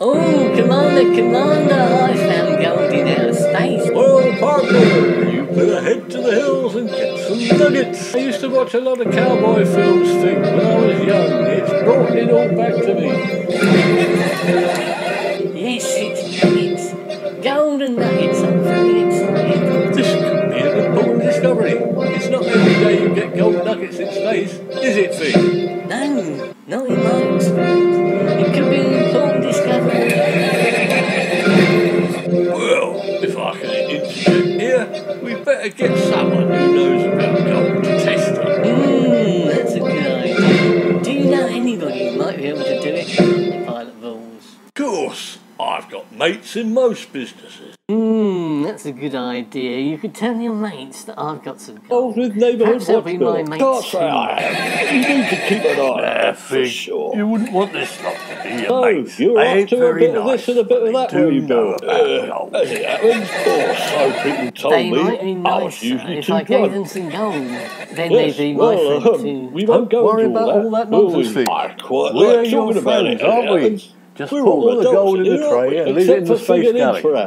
Oh, Commander, I found gold in outer space. Well, partner, you better head to the hills and get some nuggets. I used to watch a lot of cowboy films when I was young. It's brought it all back to me. Yes, it's nuggets. Gold and nuggets, I'm very excited. This could be an important discovery. It's not every day you get gold nuggets in space, is it, Fee? No, not in my experience. It could be an important discovery. Well, if I can interject here, we better get someone who knows about gold to test it. That's a good idea. Do you know anybody who might be able to do it on the pilot rules? Of course, I've got mates in most businesses. That's a good idea. You could tell your mates that I've got some Gold gold. with neighbourhood Perhaps they'll be my mates Can't say too. I have. You need to keep an eye out for sure. You wouldn't want this lot to be your No, mates. you're They up to a bit of this and a bit of that, do were you, know Bill? about gold. As it happens, or so people told They me, might be I was nicer usually if too I gave drunk. them some gold. Then Yes, they'd be my well, friend too. we won't go worry into about all that will nonsense, we? Fee. I quite We're like your talking about friends, it. aren't we? happens. Just We're put all all the gold in the adults tray here, and leave it in except the for space Figure galley. Infra.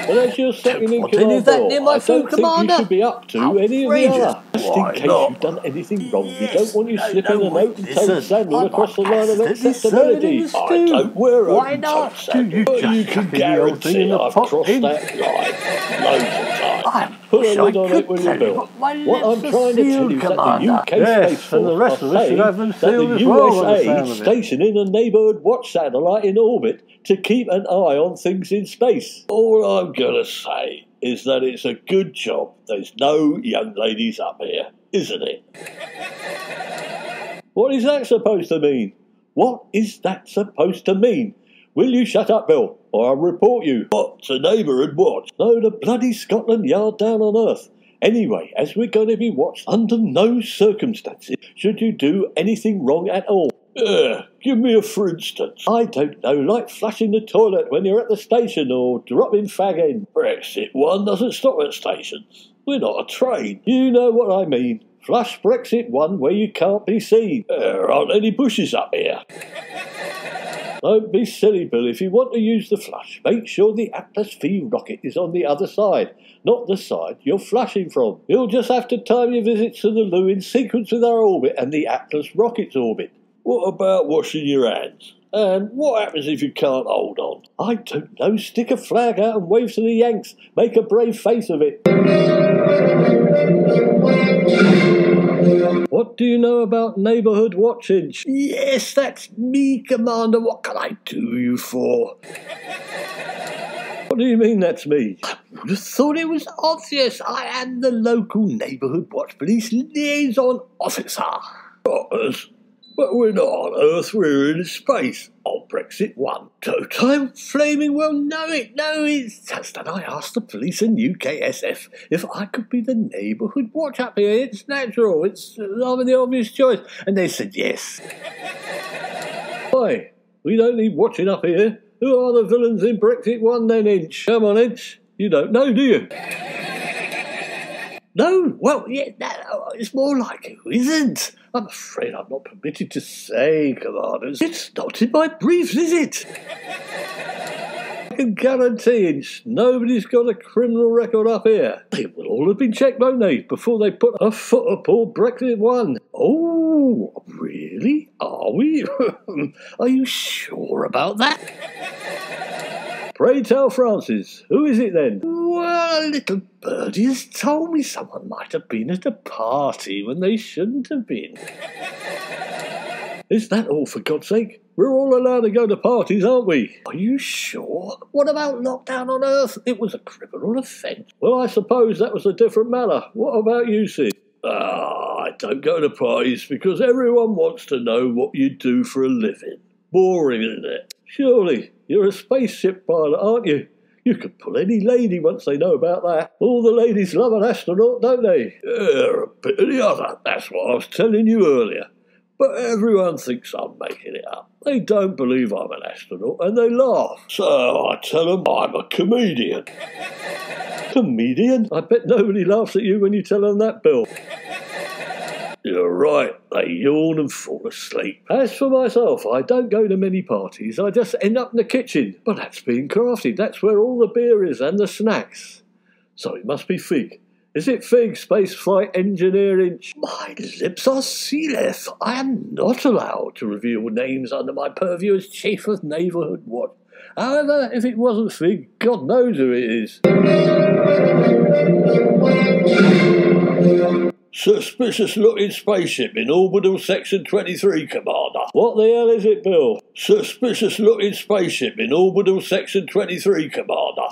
But as you're second in What in is command, that Bill, near my I food, don't think Commander? you should be up to any of the Outrageous. other. Just in Why case not? you've done anything wrong. We Yes, don't want you no, slipping no, a note and listen, toe sandal I'm across the not line of accidentally acceptability. serving I the stew. don't wear Why open not? toe sandals, You but just you can chuck the old thing in guarantee the I've pot crossed bin. that line loads of times. I Put wish a I lid on could it when you tell you, build. but my What I'm lips are trying to tell sealed, you is that the Commander. UK Yes, Space Force and the rest are of us should saying have them that the sealed as well, by the sound USA of it. stationing a neighbourhood watch satellite in orbit to keep an eye on things in space. All I'm gonna say is that it's a good job there's no young ladies up here, isn't it? What is that supposed to mean? What is that supposed to mean? Will you shut up, Bill, or I'll report you. What's a neighbourhood watch? No, the bloody Scotland Yard down on Earth. Anyway, as we're going to be watched, under no circumstances should you do anything wrong at all. Give me a for instance. I don't know, like flushing the toilet when you're at the station or dropping fag in. Brexit 1 doesn't stop at stations. We're not a train. You know what I mean. Flush Brexit 1 where you can't be seen. There aren't any bushes up here. Don't be silly, Bill. If you want to use the flush, make sure the Atlas V rocket is on the other side, not the side you're flushing from. You'll just have to time your visits to the loo in sequence with our orbit and the Atlas rocket's orbit. What about washing your hands? And what happens if you can't hold on? I don't know. Stick a flag out and wave to the Yanks. Make a brave face of it. What do you know about neighbourhood watching? Yes, that's me, Commander. What can I do you for? What do you mean that's me? I would have thought it was obvious. I am the local neighbourhood watch police liaison officer. But we're not on Earth, we're in space, on Brexit 1. Don't I flaming well know it? No, it's just that I asked the police and UKSF if I could be the neighbourhood watch up here. It's natural, it's rather the obvious choice. And they said yes. Why? We don't need watching up here. Who are the villains in Brexit 1 then, Inch? Come on, Inch. You don't know, do you? No, well, yeah, no, it's more like who isn't. I'm afraid I'm not permitted to say, Commanders. It's not in my briefs, is it? I can guarantee, Inch, nobody's got a criminal record up here. They will all have been checked, won't they, before they put a foot aboard Brexit 1. Oh, really? Are we? Are you sure about that? Pray tell, Francis, who is it then? Well, a little birdie has told me someone might have been at a party when they shouldn't have been. Is that all, for God's sake? We're all allowed to go to parties, aren't we? Are you sure? What about lockdown on Earth? It was a criminal offence. Well, I suppose that was a different matter. What about you, Sid? I don't go to parties because everyone wants to know what you do for a living. Boring, isn't it? Surely, you're a spaceship pilot, aren't you? You could pull any lady once they know about that. All the ladies love an astronaut, don't they? A bit of the other, that's what I was telling you earlier. But everyone thinks I'm making it up. They don't believe I'm an astronaut and they laugh. So I tell them I'm a comedian. Comedian? I bet nobody laughs at you when you tell them that, Bill. You're right, they yawn and fall asleep. As for myself, I don't go to many parties, I just end up in the kitchen. But that's being crafty, that's where all the beer is and the snacks. So it must be Fig. Is it Fig, Space Flight Engineering? My lips are sealed. I am not allowed to reveal names under my purview as Chief of Neighbourhood Watch. However, if it wasn't Fig, God knows who it is. Suspicious looking spaceship in orbital section 23, Commander. What the hell is it, Bill? Suspicious looking spaceship in orbital section 23, Commander.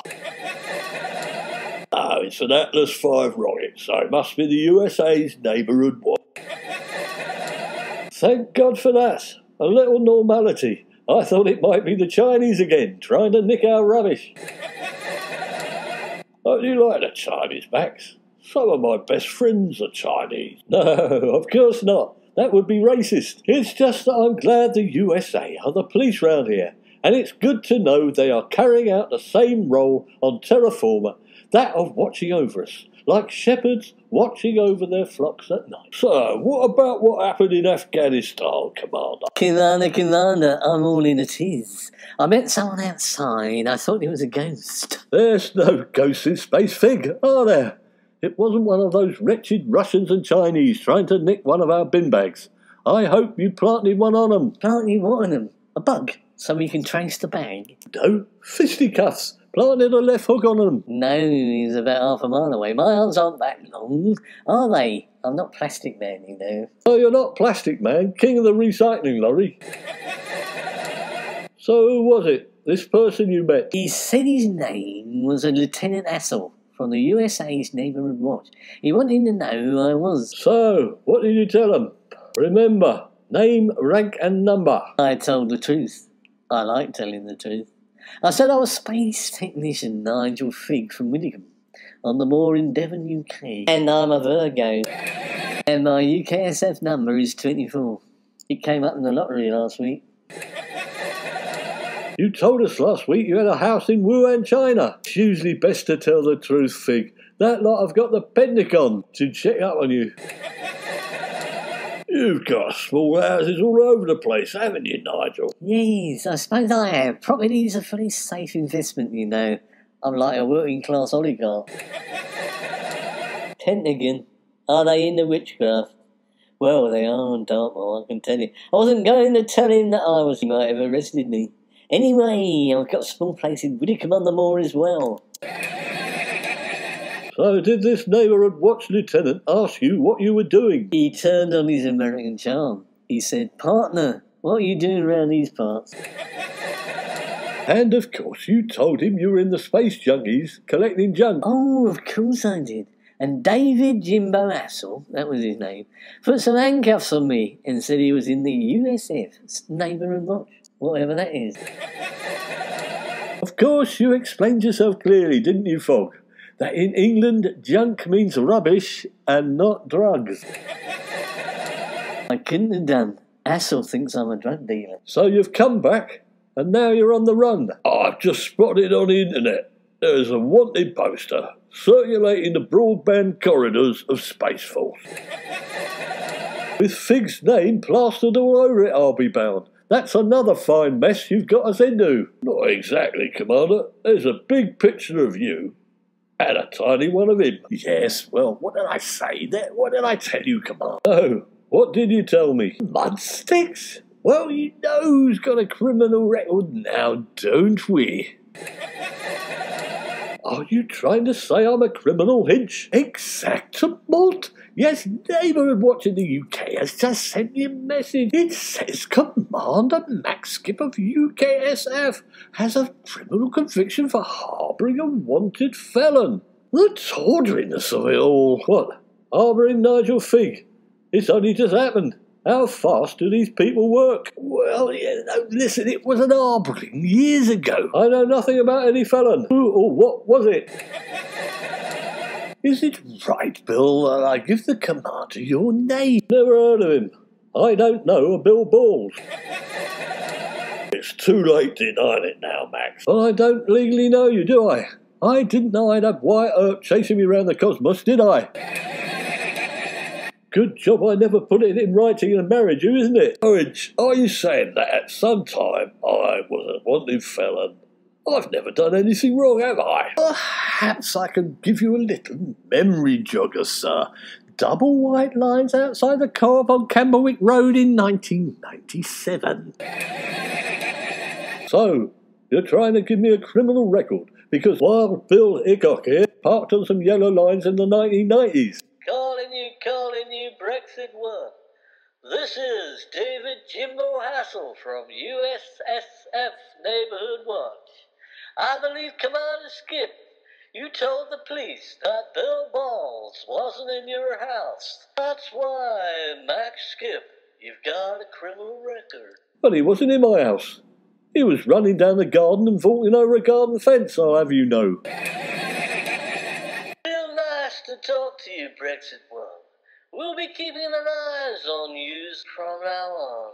Oh, it's an Atlas V rocket, so it must be the USA's neighbourhood watch. Thank God for that. A little normality. I thought it might be the Chinese again, trying to nick our rubbish. Oh, do you like the Chinese, Max? Some of my best friends are Chinese. No, of course not. That would be racist. It's just that I'm glad the USA are the police round here, and it's good to know they are carrying out the same role on Terra Firma, that of watching over us, like shepherds watching over their flocks at night. So, what about what happened in Afghanistan, Commander? Commander, I'm all in a tiz. I met someone outside. I thought he was a ghost. There's no ghosts in Space, Fig, are there? It wasn't one of those wretched Russians and Chinese trying to nick one of our bin bags. I hope you planted one on them. Planted what on them? A bug, so we can trace the bag? No, fisticuffs. Planted a left hook on them. No, he's about half a mile away. My arms aren't that long, are they? I'm not Plastic Man, you know. Oh, you're not Plastic Man, king of the recycling lorry. So who was it, this person you met? He said his name was a Lieutenant Assel from the USA's Neighbourhood Watch. He wanted to know who I was. So, what did you tell him? Remember, name, rank and number. I told the truth. I like telling the truth. I said I was Space Technician Nigel Fig from Widdicombe on the moor in Devon, UK. And I'm a Virgo. And my UKSF number is 24. It came up in the lottery last week. You told us last week you had a house in Wuhan, China. It's usually best to tell the truth, Fig. That lot have got the Pentagon to check up on you. You've got small houses all over the place, haven't you, Nigel? Yes, I suppose I have. Property's a pretty safe investment, you know. I'm like a working class oligarch. Pentagon, are they into witchcraft? Well, they are on Dartmoor, I can tell you. I wasn't going to tell him that I was. He might have arrested me. Anyway, I've got a small place in Widdicombe on the Moor as well. So did this neighbourhood watch lieutenant ask you what you were doing? He turned on his American charm. He said, "Partner, what are you doing around these parts?" And of course you told him you were in the Space Junkies collecting junk. Oh, of course I did. And David Jimbo Assel, that was his name, put some handcuffs on me and said he was in the USF Neighbourhood Watch, whatever that is. Of course you explained yourself clearly, didn't you, Fogg? That in England, junk means rubbish and not drugs. I couldn't have done. Assel thinks I'm a drug dealer. So you've come back, and now you're on the run. I've just spotted on the internet there's a wanted poster circulating the broadband corridors of Space Force. With Fig's name plastered all over it, I'll be bound. That's another fine mess you've got us into. Not exactly, Commander. There's a big picture of you. And a tiny one of him. Yes, well, what did I say? What did I tell you, Commander? Oh, what did you tell me? Mudsticks? Well, you know who's got a criminal record now, don't we? Are you trying to say I'm a criminal, Hinch? Exactement. Yes, Neighbourhood Watch in the UK has just sent me a message. It says Commander Max Skip of UKSF has a criminal conviction for harbouring a wanted felon. The tawdriness of it all. What? Harbouring Nigel Fig? It's only just happened. How fast do these people work? Well, listen, it was an harbouring years ago. I know nothing about any felon. Who or what was it? Is it right, Bill, that I give the commander your name? Never heard of him. I don't know a Bill Balls. It's too late denying it now, Max. Well, I don't legally know you, do I? I didn't know I'd have Wyatt Earp chasing me around the cosmos, did I? Good job I never put it in writing and married you, isn't it? Orange, are you saying that at some time I was a wanted felon? I've never done anything wrong, have I? Perhaps I can give you a little memory jogger, sir. Double white lines outside the co-op on Camberwick Road in 1997. So, you're trying to give me a criminal record because Wild Bill Hickok here parked on some yellow lines in the 1990s. Calling you, Brexit One. This is David Jimbo Hassel from USSF Neighborhood Watch. I believe Commander Skip, you told the police that Bill Balls wasn't in your house. That's why, Max Skip, you've got a criminal record. But he wasn't in my house. He was running down the garden and vaulting over a garden fence, I'll have you know. Real nice to talk to you, Brexit One. We'll be keeping an eye on you from now on.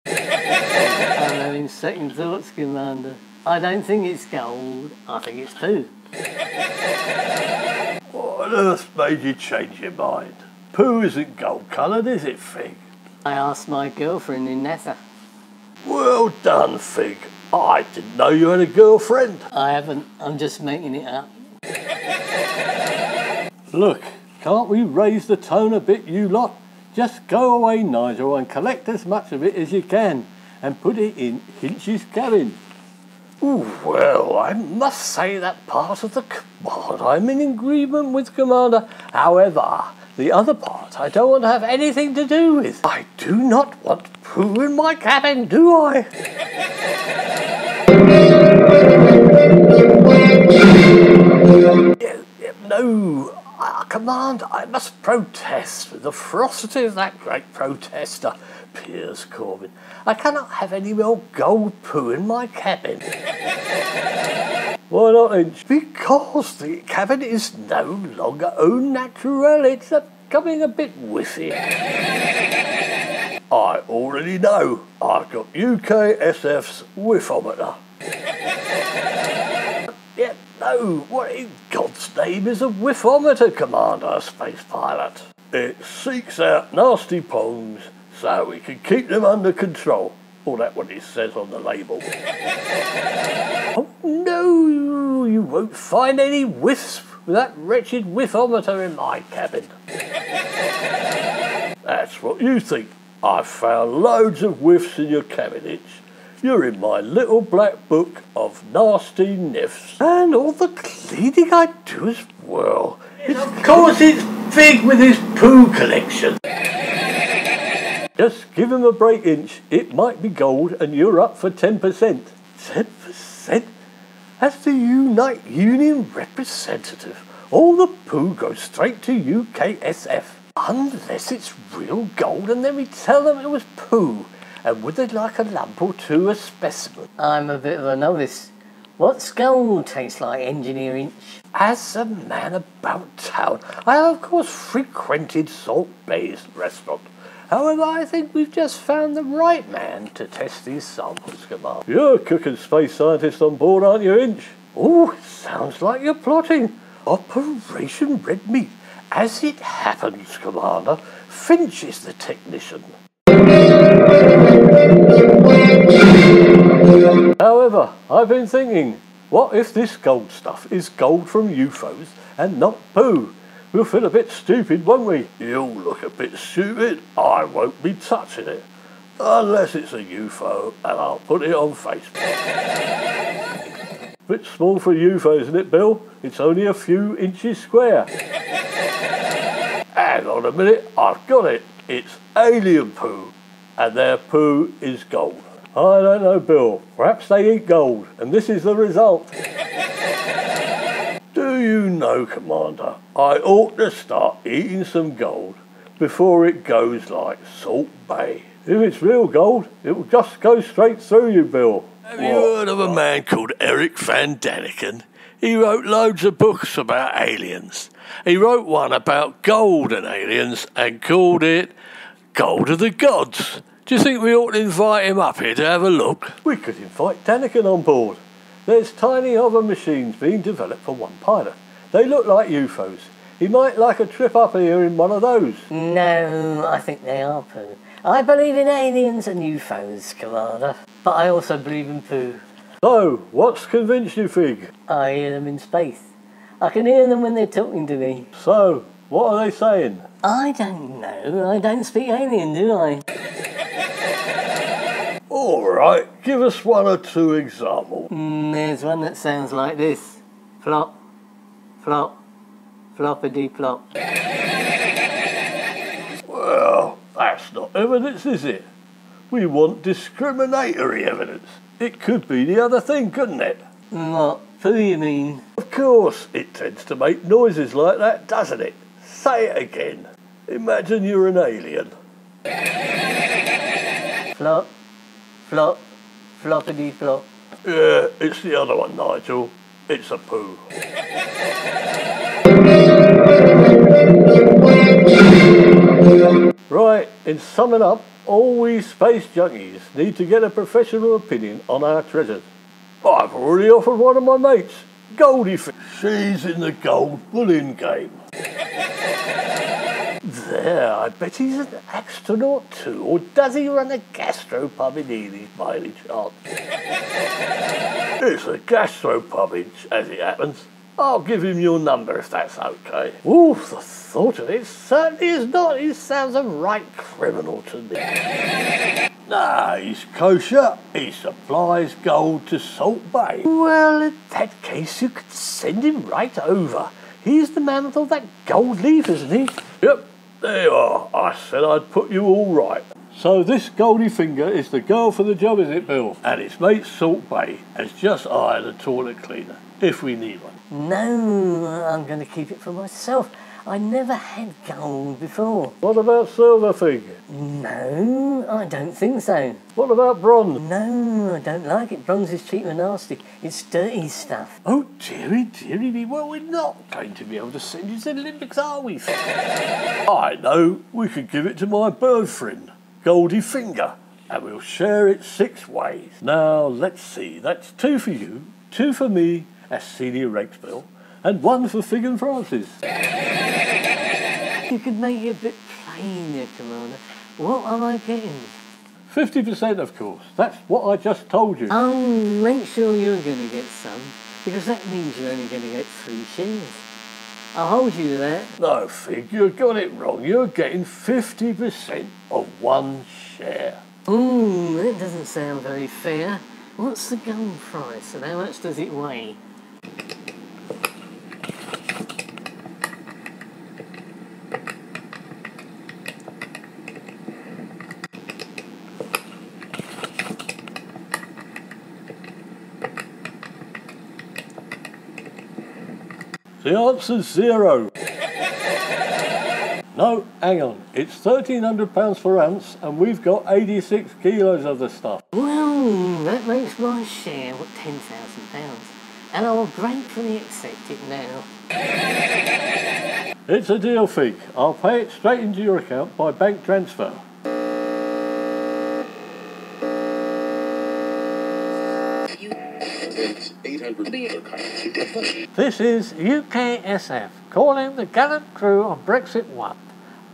I'm having second thoughts, Commander. I don't think it's gold, I think it's poo. What on earth made you change your mind? Poo isn't gold-coloured, is it, Fig? I asked my girlfriend in NASA. Well done, Fig. I didn't know you had a girlfriend. I haven't, I'm just making it up. Look, can't we raise the tone a bit, you lot? Just go away, Nigel, and collect as much of it as you can and put it in Hinch's cabin. Ooh, well, I must say that part of the command I'm in agreement with, Commander. However, the other part I don't want to have anything to do with. I do not want poo in my cabin, do I? No, Command, I must protest with the ferocity of that great protester, Piers Corbyn. I cannot have any more gold poo in my cabin. Why not, Hinch? Because the cabin is no longer au naturel. It's becoming a bit whiffy. I already know. I've got UKSF's whiffometer. Yeah, no, what in God's name is a whiffometer, Commander, space pilot? It seeks out nasty pongs so we can keep them under control. Or that's what it says on the label. Oh no, you won't find any whiffs with that wretched whiffometer in my cabin. That's what you think. I've found loads of whiffs in your cabinets. You're in my little black book of nasty niffs. And all the cleaning I do as well. Of course it's Fig with his poo collection. Just give him a break, Inch. It might be gold and you're up for 10%. 10%? As the Unite Union representative, all the poo goes straight to UKSF. Unless it's real gold and then we tell them it was poo. And would they like a lump or two a specimen? I'm a bit of a novice. What's gold taste like, Engineer Inch? As a man about town, I have of course frequented Salt Bay's restaurant. However, I think we've just found the right man to test these samples, Commander. You're a cook and space scientist on board, aren't you, Inch? Oh, it sounds like you're plotting. Operation Red Meat. As it happens, Commander, Finch is the technician. However, I've been thinking, what if this gold stuff is gold from UFOs and not poo? We'll feel a bit stupid, won't we? You'll look a bit stupid. I won't be touching it. Unless it's a UFO and I'll put it on Facebook. Bit small for UFO, isn't it, Bill? It's only a few inches square. Hang on a minute, I've got it. It's alien poo. And their poo is gold. I don't know, Bill. Perhaps they eat gold, and this is the result. Do you know, Commander, I ought to start eating some gold before it goes like Salt Bay. If it's real gold, it will just go straight through you, Bill. Have you heard of a man called Eric Van Daniken? He wrote loads of books about aliens. He wrote one about gold and aliens and called it Gold of the Gods. Do you think we ought to invite him up here to have a look? We could invite Daniken on board. There's tiny hover machines being developed for one pilot. They look like UFOs. He might like a trip up here in one of those. No, I think they are poo. I believe in aliens and UFOs, Commander. But I also believe in poo. So, what's convinced you, Fig? I hear them in space. I can hear them when they're talking to me. So, what are they saying? I don't know. I don't speak alien, do I? All right, give us one or two examples. There's one that sounds like this. Flop, flop, floppity flop. Well, that's not evidence, is it? We want discriminatory evidence. It could be the other thing, couldn't it? What? Poo, you mean? Of course, it tends to make noises like that, doesn't it? Say it again. Imagine you're an alien. Flop, flop, floppity flop. Yeah, it's the other one, Nigel. It's a poo. Right, in summing up, all we space junkies need to get a professional opinion on our treasures. I've already offered one of my mates, Goldie Fish. She's in the gold bullion game. There, I bet he's an astronaut too, or does he run a gastropub in Ely by any chance? It's a gastropub, as it happens. I'll give him your number if that's okay. Ooh, the thought of it certainly is not. He sounds a right criminal to me. Nah, he's kosher. He supplies gold to Salt Bay. Well, in that case, you could send him right over. He's the man with all that gold leaf, isn't he? Yep, there you are. I said I'd put you all right. So this Goldie Finger is the girl for the job, is it, Bill? And his mate Salt Bay has just hired a toilet cleaner, if we need one. No, I'm going to keep it for myself. I never had gold before. What about silver, Fig? No, I don't think so. What about bronze? No, I don't like it. Bronze is cheap and nasty. It's dirty stuff. Oh, dearie, dearie me. Well, we're not going to be able to send you to the Olympics, are we, Fig? I know. We could give it to my bird friend, Goldie Finger, and we'll share it 6 ways. Now, let's see. That's 2 for you, 2 for me, as Senior Rexbill, and 1 for Fig and Francis. You could make it a bit plainer, Commander. What am I getting? 50%, of course. That's what I just told you. Oh, make sure you're going to get some, because that means you're only going to get 3 shares. I'll hold you to that. No, Fig, you got it wrong. You're getting 50% of one share. That doesn't sound very fair. What's the gold price and how much does it weigh? The answer's 0. No, hang on. It's £1,300 per ounce, and we've got 86 kilos of the stuff. Well, that makes my share £10,000, and I will gratefully accept it now. It's a deal, Fig. I'll pay it straight into your account by bank transfer. This is UKSF calling the gallant crew on Brexit 1.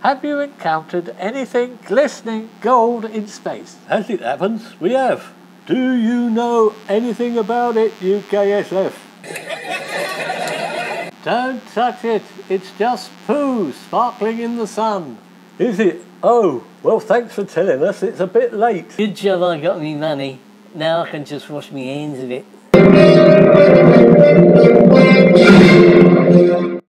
Have you encountered anything glistening gold in space? As it happens, we have. Do you know anything about it, UKSF? Don't touch it. It's just poo sparkling in the sun. Is it? Oh, well, thanks for telling us. It's a bit late. Good job I got me money. Now I can just wash my hands of it.